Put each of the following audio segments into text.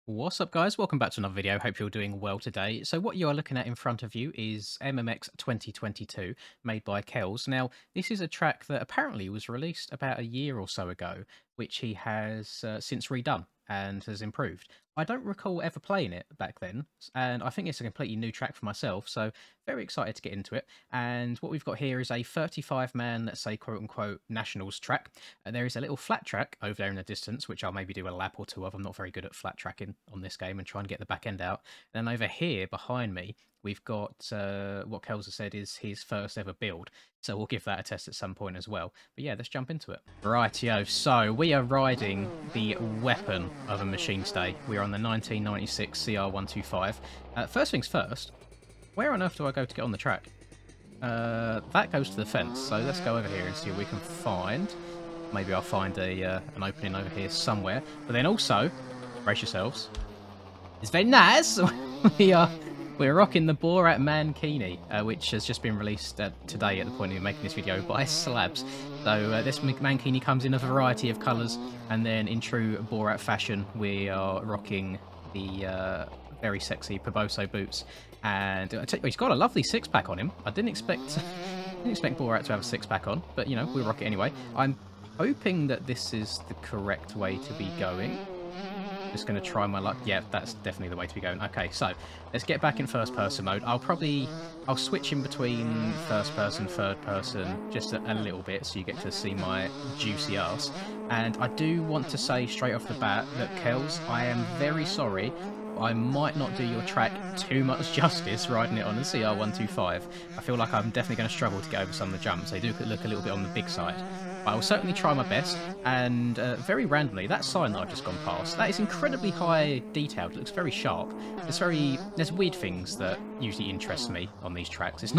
What's up, guys? Welcome back to another video. Hope you're doing well today. So what you are looking at in front of you is MMX 2022, made by Kells. Now, this is a track that apparently was released about a year or so ago, which he has since redone and has improved. I don't recall ever playing it back then, and I think it's a completely new track for myself, so very excited to get into it. And what we've got here is a 35-man, let's say, quote-unquote, nationals track. There is a little flat track over there in the distance, which I'll maybe do a lap or two of. I'm not very good at flat tracking on this game and try and get the back end out. And then over here behind me, we've got what Kelza said is his first ever build. So we'll give that a test at some point as well. But yeah, let's jump into it. Rightio, so we are riding the weapon of a machine stay. We are on the 1996 CR125. First things first, where on earth do I go to get on the track? That goes to the fence, so let's go over here and see what we can find. Maybe I'll find an opening over here somewhere. But then also, brace yourselves, it's very nice. We're rocking the BORAT Mankini, which has just been released today at the point of making this video by Slabs. So this Mankini comes in a variety of colours, and then in true BORAT fashion, we are rocking the very sexy Poboso boots. And he's got a lovely six-pack on him. I didn't expect BORAT to have a six-pack on, but you know, we'll rock it anyway. I'm hoping that this is the correct way to be going. Just going to try my luck. Yeah, that's definitely the way to be going. Okay, so let's get back in first person mode. I'll switch in between first person, third person, just a little bit, so you get to see my juicy ass. And I do want to say straight off the bat that Kells, I am very sorry. I might not do your track too much justice riding it on the CR125. I feel like I'm definitely going to struggle to get over some of the jumps. They do look a little bit on the big side. But I will certainly try my best, and very randomly, that sign that I've just gone past, that is incredibly high detailed. It looks very sharp. There's weird things that usually interest me on these tracks. It's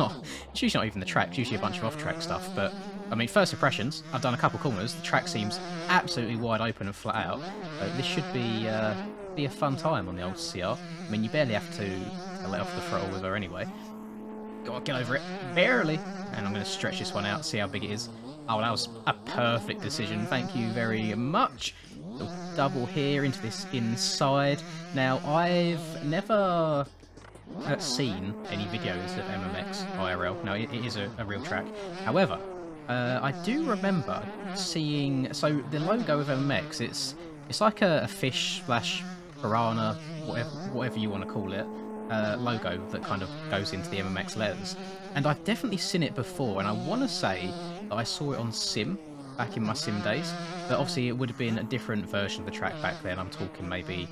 usually not even the track, it's usually a bunch of off-track stuff, but I mean, first impressions, I've done a couple corners, the track seems absolutely wide open and flat out. This should be a fun time on the old CR. I mean, you barely have to let off the throttle with her anyway. Go on, get over it. Barely. And I'm going to stretch this one out, see how big it is. Oh, that was a perfect decision. Thank you very much. Little double here into this inside. Now, I've never seen any videos of MMX IRL. No, it is a real track. However, I do remember seeing... So, the logo of MMX, it's like a fish slash piranha, whatever you want to call it, logo that kind of goes into the MMX letters. And I've definitely seen it before, and I want to say that I saw it on Sim back in my Sim days. But obviously it would have been a different version of the track back then. I'm talking maybe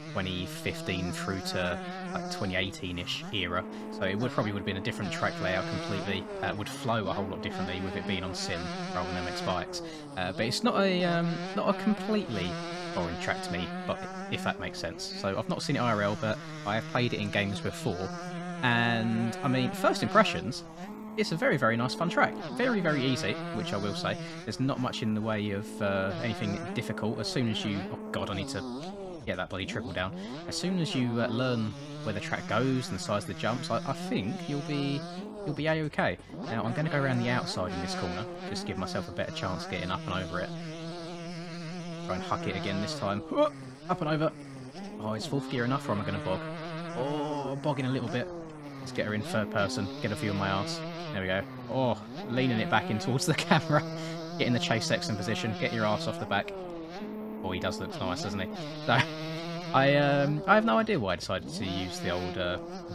2015 through to like 2018-ish era. So it probably would have been a different track layout completely. It would flow a whole lot differently with it being on Sim rather than MX bikes. But it's not a completely foreign track to me, but if that makes sense. So I've not seen it IRL, but I have played it in games before. And I mean, first impressions, it's a very, very nice fun track. Very, very easy, which I will say. There's not much in the way of anything difficult. As soon as you... Oh god, I need to get that bloody triple down. As soon as you learn where the track goes and the size of the jumps, I think you'll be a-okay. Now, I'm going to go around the outside in this corner, just to give myself a better chance getting up and over it. Try and huck it again this time. Up and over. Oh, is fourth gear enough, or am I going to bog? Oh, bogging a little bit. Let's get her in third person, get a view on my arse. There we go. Oh, leaning it back in towards the camera. Get in the Chase Sexton position, get your arse off the back. Oh, he does look nice, doesn't he? So, I have no idea why I decided to use the old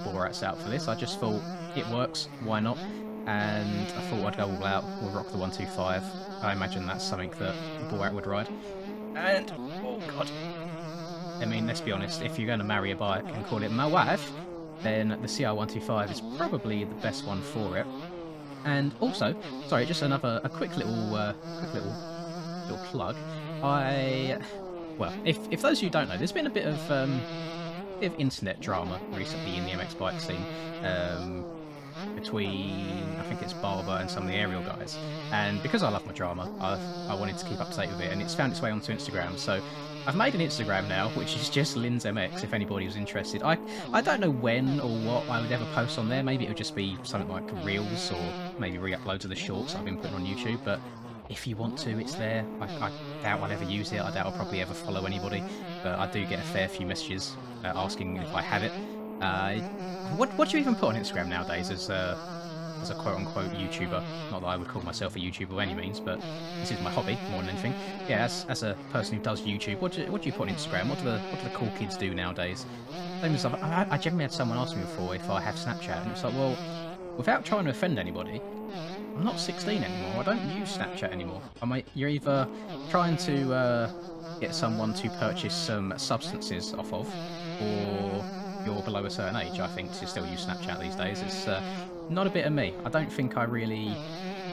BORAT setup for this. I just thought, it works, why not? And I thought I'd go all out, we'll rock the 125. I imagine that's something that BORAT would ride. And, oh god. I mean, let's be honest, if you're going to marry a bike and call it my wife, then the CR125 is probably the best one for it. And also, sorry, just a quick little plug. Well, if those of you don't know, there's been a bit of internet drama recently in the MX bike scene. Between, I think it's Barber and some of the aerial guys, and because I love my drama, I wanted to keep up to date with it, and it's found its way onto Instagram. So I've made an Instagram now, which is just Lynn's MX, if anybody was interested. I don't know when or what I would ever post on there. Maybe it would just be something like Reels, or maybe re-uploads of the shorts I've been putting on YouTube, but if you want to, it's there. I doubt I'll ever use it. I doubt I'll probably ever follow anybody, but I do get a fair few messages asking if I have it. Uh, what do you even put on Instagram nowadays as a quote-unquote YouTuber? Not that I would call myself a YouTuber by any means, but this is my hobby more than anything. Yeah, as a person who does YouTube, what do you put on Instagram? What do the cool kids do nowadays? Same as I generally had someone ask me before if I have Snapchat, and it's like, well, without trying to offend anybody, I'm not 16 anymore. I don't use Snapchat anymore. You're either trying to get someone to purchase some substances off of, or you're below a certain age, I think, to still use Snapchat these days. It's not a bit of me. I don't think I really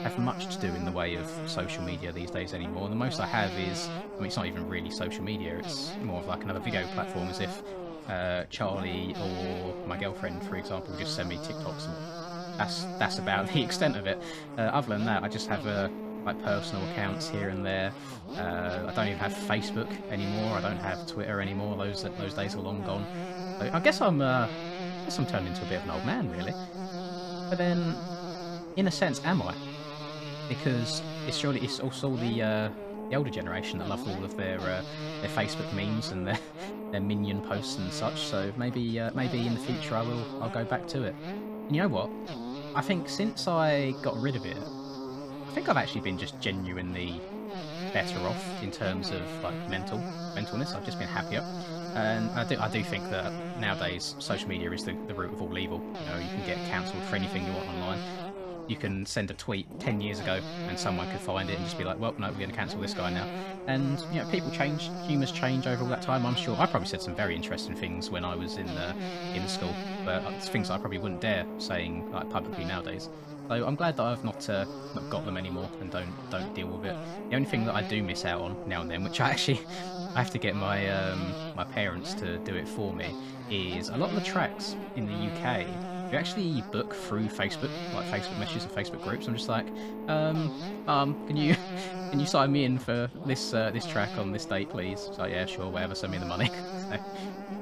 have much to do in the way of social media these days anymore. The most I have is, I mean, it's not even really social media. It's more of like another video platform, as if Charlie or my girlfriend, for example, would just send me TikToks. That's about the extent of it. Other than that, I just have like personal accounts here and there. I don't even have Facebook anymore. I don't have Twitter anymore. Those days are long gone. So I guess I'm turned into a bit of an old man, really. But then, in a sense, am I? Because it's also the older generation that love all of their Facebook memes and their minion posts and such. So maybe in the future I'll go back to it. And you know what? I think since I got rid of it, I think I've actually been just genuinely better off in terms of like mentalness. I've just been happier, and I do think that nowadays social media is the root of all evil. You know, you can get cancelled for anything you want online. You can send a tweet 10 years ago and someone could find it and just be like, well, no, we're going to cancel this guy now. And, you know, people change, humours change over all that time, I'm sure. I probably said some very interesting things when I was in school, but it's things I probably wouldn't dare saying like publicly nowadays. So I'm glad that I've not got them anymore and don't deal with it. The only thing that I do miss out on now and then, which I have to get my my parents to do it for me, is a lot of the tracks in the UK. You actually book through Facebook, like Facebook messages and Facebook groups. I'm just like, can you sign me in for this track on this date, please? So yeah, sure, whatever. Send me the money.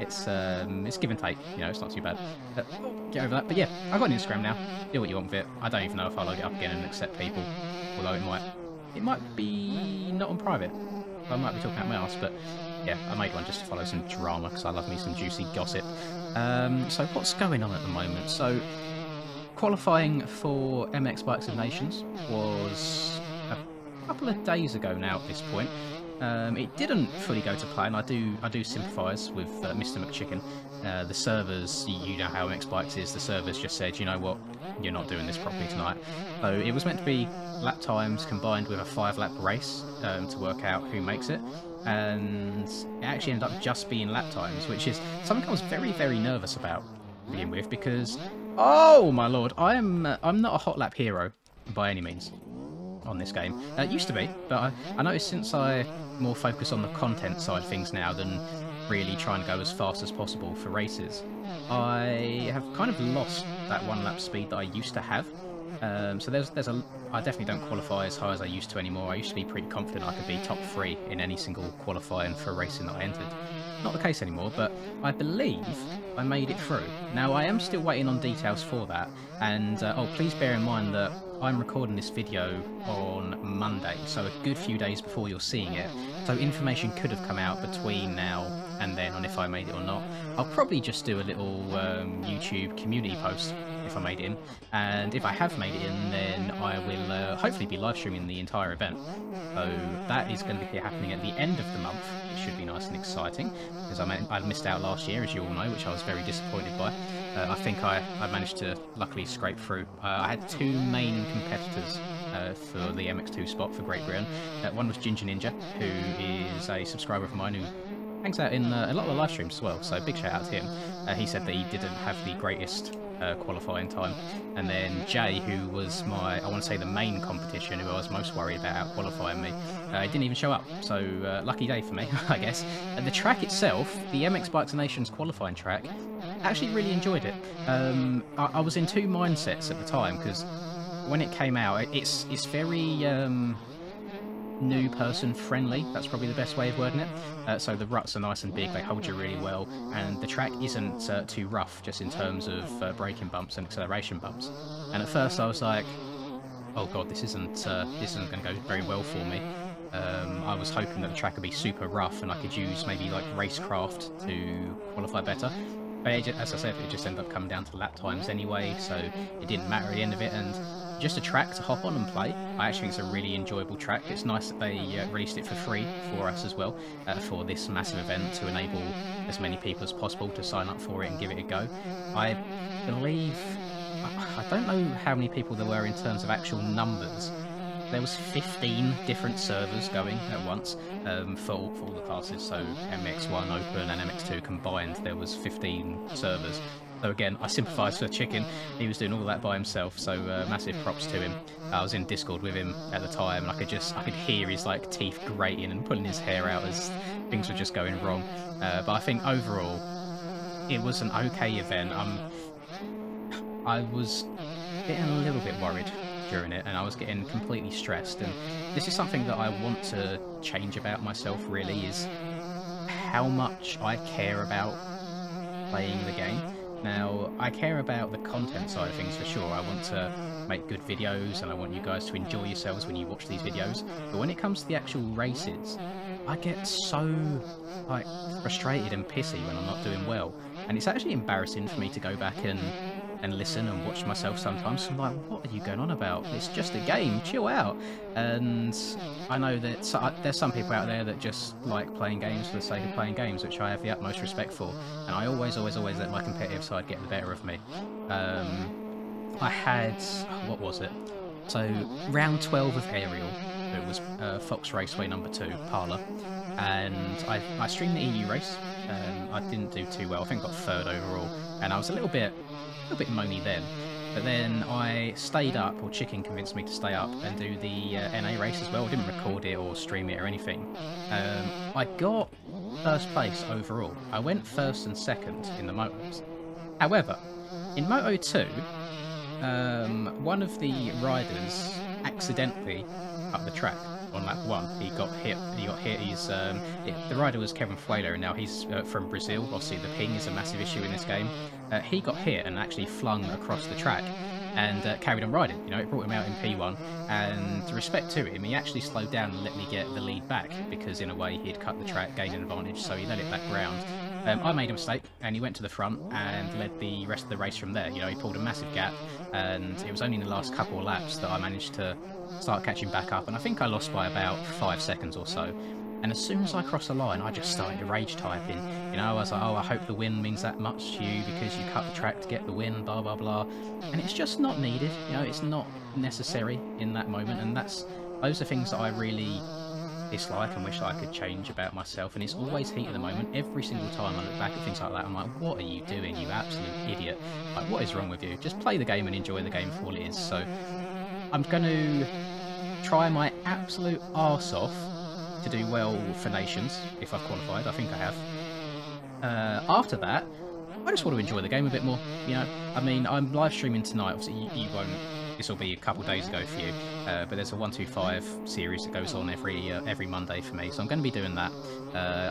So, it's give and take. You know, it's not too bad. Get over that. But yeah, I've got an Instagram now. Do what you want with it. I don't even know if I'll log it up again and accept people, although it might be not on private. I might be talking out my arse, but yeah, I made one just to follow some drama because I love me some juicy gossip. So what's going on at the moment? So qualifying for MX Bikes of Nations was a couple of days ago now at this point. It didn't fully go to plan. I do sympathise with Mr. McChicken. The servers, you know how MX Bikes is, the servers just said, you know what, you're not doing this properly tonight. So it was meant to be lap times combined with a 5-lap race to work out who makes it. And it actually ended up just being lap times, which is something I was very, very nervous about to begin with, because, oh my lord, I'm not a hot lap hero by any means on this game. It used to be, but I noticed since I more focus on the content side of things now than really trying to go as fast as possible for races, I have kind of lost that 1-lap speed that I used to have. So I definitely don't qualify as high as I used to anymore. I used to be pretty confident I could be top 3 in any single qualifying for racing that I entered. Not the case anymore, but I believe I made it through. Now, I am still waiting on details for that, and please bear in mind that I'm recording this video on Monday, so a good few days before you're seeing it, so information could have come out between now and then on if I made it or not. I'll probably just do a little YouTube community post if I made it in, and if I have made it in, then I will hopefully be live streaming the entire event. So that is going to be happening at the end of the month. It should be nice and exciting, because I missed out last year, as you all know, which I was very disappointed by. I think I managed to luckily scrape through. I had 2 main competitors for the MX2 spot for Great Britain. One was Ginger Ninja, who is a subscriber of mine who hangs out in a lot of the live streams as well, so big shout out to him. He said that he didn't have the greatest qualifying time. And then Jay, who was I want to say the main competition, who I was most worried about out qualifying me, he didn't even show up, so lucky day for me, I guess. And the track itself, the MX Bikes Nations qualifying track, actually really enjoyed it. I was in 2 mindsets at the time, because when it came out, it's very new person friendly. That's probably the best way of wording it. So the ruts are nice and big, they hold you really well, and the track isn't too rough, just in terms of braking bumps and acceleration bumps. And at first I was like, oh god, this isn't going to go very well for me. I was hoping that the track would be super rough and I could use maybe like racecraft to qualify better. But as I said, it just ended up coming down to lap times anyway, so it didn't matter at the end of it. And just a track to hop on and play. I actually think it's a really enjoyable track. It's nice that they released it for free for us as well, for this massive event, to enable as many people as possible to sign up for it and give it a go. I believe, I don't know how many people there were in terms of actual numbers. There was 15 different servers going at once, for all the classes, so MX1 Open and MX2 combined, there was 15 servers. So again, I sympathise for Chicken. He was doing all that by himself, so massive props to him. I was in Discord with him at the time, and I could hear his like teeth grating and pulling his hair out as things were just going wrong. But I think overall, it was an okay event. I was getting a little bit worried during it, and I was getting completely stressed. And this is something that I want to change about myself, really, is how much I care about playing the game. Now, I care about the content side of things for sure. I want to make good videos and I want you guys to enjoy yourselves when you watch these videos. But when it comes to the actual races, I get so like frustrated and pissy when I'm not doing well. And it's actually embarrassing for me to go back and listen and watch myself sometimes. I'm like, what are you going on about? It's just a game, chill out. And I know that there's some people out there that just like playing games for the sake of playing games, which I have the utmost respect for. And I always let my competitive side get the better of me. I had, what was it? So round 12 of Aerial, it was Fox Raceway number 2, Parlour. And I streamed the EU race. I didn't do too well. I think I got 3rd overall. And I was a little bit moany then, but then I stayed up, or Chicken convinced me to stay up and do the NA race as well. I didn't record it or stream it or anything. I got 1st place overall. I went 1st and 2nd in the motos. However, in Moto 2, one of the riders accidentally cut the track on lap 1. He got hit. The rider was Kevin Fuelo, and now he's from Brazil. Obviously, the ping is a massive issue in this game. He got hit and actually flung across the track and carried on riding. You know, it brought him out in P1. And respect to him, he actually slowed down and let me get the lead back, because in a way he'd cut the track, gained an advantage, so he let it back round. I made a mistake, and he went to the front and led the rest of the race from there. You know, he pulled a massive gap, and it was only in the last couple of laps that I managed to start catching back up, and I think I lost by about 5 seconds or so. And as soon as I crossed the line, I just started rage typing. You know, I was like, oh, I hope the win means that much to you because you cut the track to get the win, blah, blah, blah. And it's just not needed. You know, it's not necessary in that moment. And those are things that I really dislike and wish I could change about myself. And it's always heat of the moment. Every single time I look back at things like that, I'm like, what are you doing, you absolute idiot? Like, what is wrong with you? Just play the game and enjoy the game for all it is. So I'm going to try my absolute arse off to do well for Nations, if I've qualified. I think I have. After that, I just want to enjoy the game a bit more. You know, I mean, I'm live streaming tonight. Obviously, you won't. This will be a couple of days ago for you. But there's a 125 series that goes on every Monday for me, so I'm going to be doing that.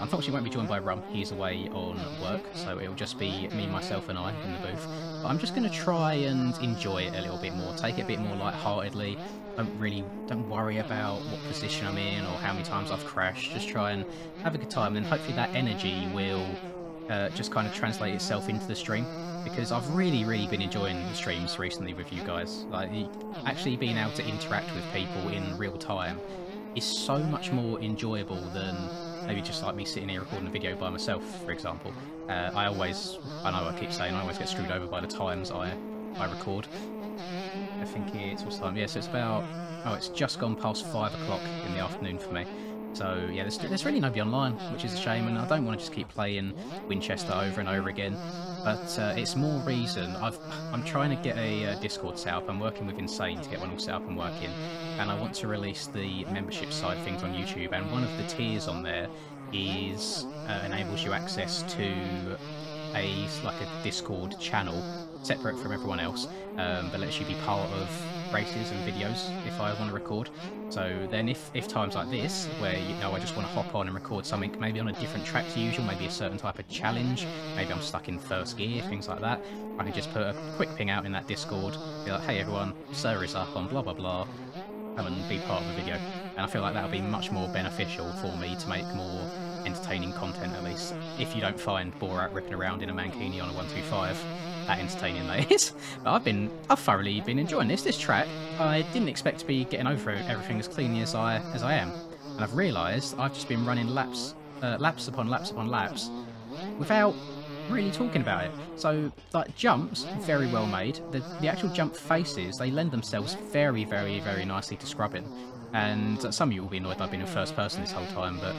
Unfortunately, won't be joined by Rum. He's away on work, so it'll just be me, myself, and I in the booth. But I'm just going to try and enjoy it a little bit more. Take it a bit more lightheartedly. Don't worry about what position I'm in or how many times I've crashed. Just try and have a good time, and then hopefully that energy will just kind of translate itself into the stream, because I've really been enjoying the streams recently with you guys. Like, actually being able to interact with people in real time is so much more enjoyable than maybe just like me sitting here recording a video by myself, for example. I know I keep saying I always get screwed over by the times I record. I think it's, what's the time? Yeah, so it's about, it's just gone past 5 o'clock in the afternoon for me. So yeah, there's really nobody online, which is a shame, and I don't want to just keep playing Winchester over and over again. But it's more reason. I'm trying to get a Discord set up. I'm working with Insane to get one all set up and working, and I want to release the membership side of things on YouTube. And one of the tiers on there is enables you access to a Discord channel separate from everyone else, but lets you be part of races and videos if I want to record. So then if times like this, where I just want to hop on and record something maybe on a different track to usual, maybe a certain type of challenge, maybe I'm stuck in first gear, things like that, I can just put a quick ping out in that Discord, be like, hey everyone, Sir is up on blah blah blah, come and be part of the video. And I feel like that would be much more beneficial for me to make more entertaining content, at least. If you don't find Borat ripping around in a mankini on a 125 that entertaining, that is. But I've thoroughly been enjoying this track. I didn't expect to be getting over everything as cleanly as I am, and I've realised I've just been running laps upon laps upon laps without really talking about it. So like jumps, very well made. The actual jump faces, they lend themselves very nicely to scrubbing. And some of you will be annoyed that I've been in first person this whole time, but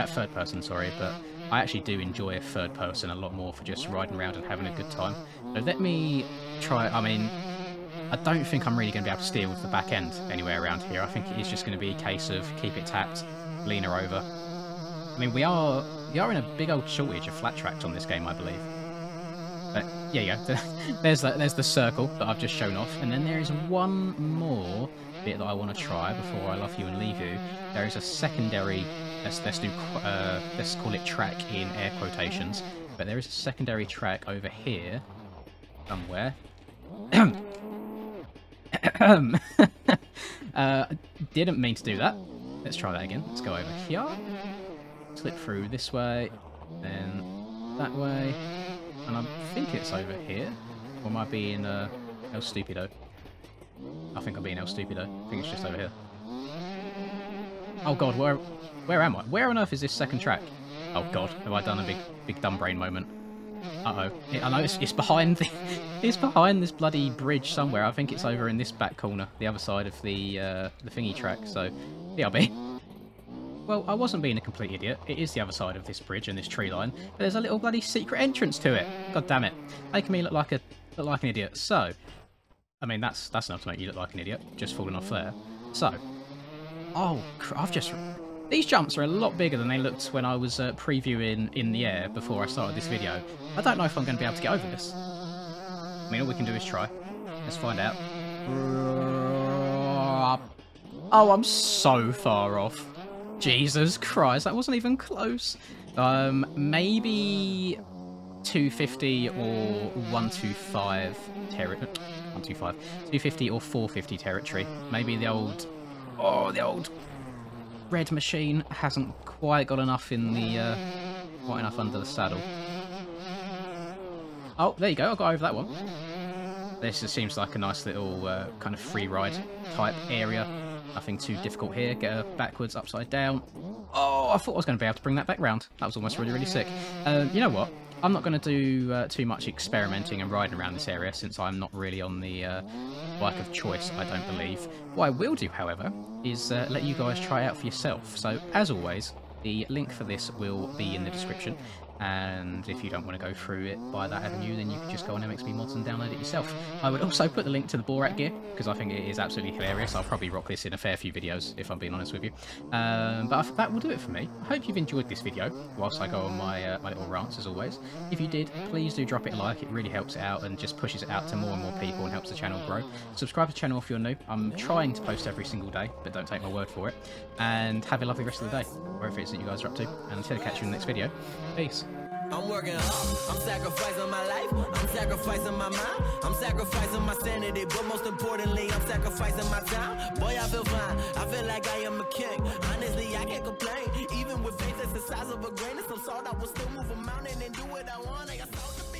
third person, sorry, but I actually do enjoy third person a lot more for just riding around and having a good time. So let me try. I mean, I don't think I'm really going to be able to steer with the back end anywhere around here. I think it is just going to be a case of keep it tapped, lean her over. I mean, we are in a big old shortage of flat tracks on this game, I believe. But yeah, there's the circle that I've just shown off, and then there is one more bit that I want to try before I love you and leave you. There is a secondary. Let's call it track in air quotations. But there is a secondary track over here somewhere. Didn't mean to do that. Let's try that again. Let's go over here. Slip through this way, then that way, and I think it's over here. Or am I being El Stupido? I think I'm being El Stupido. I think it's just over here. Oh god, where am I? Where on earth is this second track? Oh god, have I done a big dumb brain moment? Uh-oh. I know it's behind it's behind this bloody bridge somewhere. I think it's over in this back corner, the other side of the thingy track, so BRB. Well, I wasn't being a complete idiot. It is the other side of this bridge and this tree line, but there's a little bloody secret entrance to it. God damn it. Making me look like an idiot. So, I mean, that's enough to make you look like an idiot, just falling off there. So, oh, these jumps are a lot bigger than they looked when I was previewing in the air before I started this video. I don't know if I'm going to be able to get over this. I mean, all we can do is try. Let's find out. Oh, I'm so far off. Jesus Christ, that wasn't even close. Maybe 250 or 125 territory. 250 or 450 territory. Maybe the old red machine hasn't quite got enough in the quite enough under the saddle. Oh, there you go. I got over that one. This just seems like a nice little kind of free ride type area. Nothing too difficult here. Get her backwards, upside down. Oh, I thought I was going to be able to bring that back round. That was almost really sick. You know what? I'm not going to do too much experimenting and riding around this area since I'm not really on the bike of choice, I don't believe. What I will do, however, is let you guys try it out for yourself. So, as always, the link for this will be in the description. And if you don't want to go through it by that avenue, then you can just go on MXB Mods and download it yourself. I would also put the link to the Borat gear, because I think it is absolutely hilarious. I'll probably rock this in a fair few videos, if I'm being honest with you. But that will do it for me. I hope you've enjoyed this video, whilst I go on my, my little rants, as always. If you did, please do drop it a like. It really helps it out and just pushes it out to more and more people and helps the channel grow. Subscribe to the channel if you're new. I'm trying to post every single day, but don't take my word for it. And have a lovely rest of the day, wherever it is that you guys are up to. And until I catch you in the next video, peace. I'm working hard, I'm sacrificing my life, I'm sacrificing my mind, I'm sacrificing my sanity, but most importantly, I'm sacrificing my time. Boy, I feel fine, I feel like I am a king. Honestly, I can't complain, even with faith that's the size of a grain of some salt, I will still move a mountain and do what I want. I got salt to be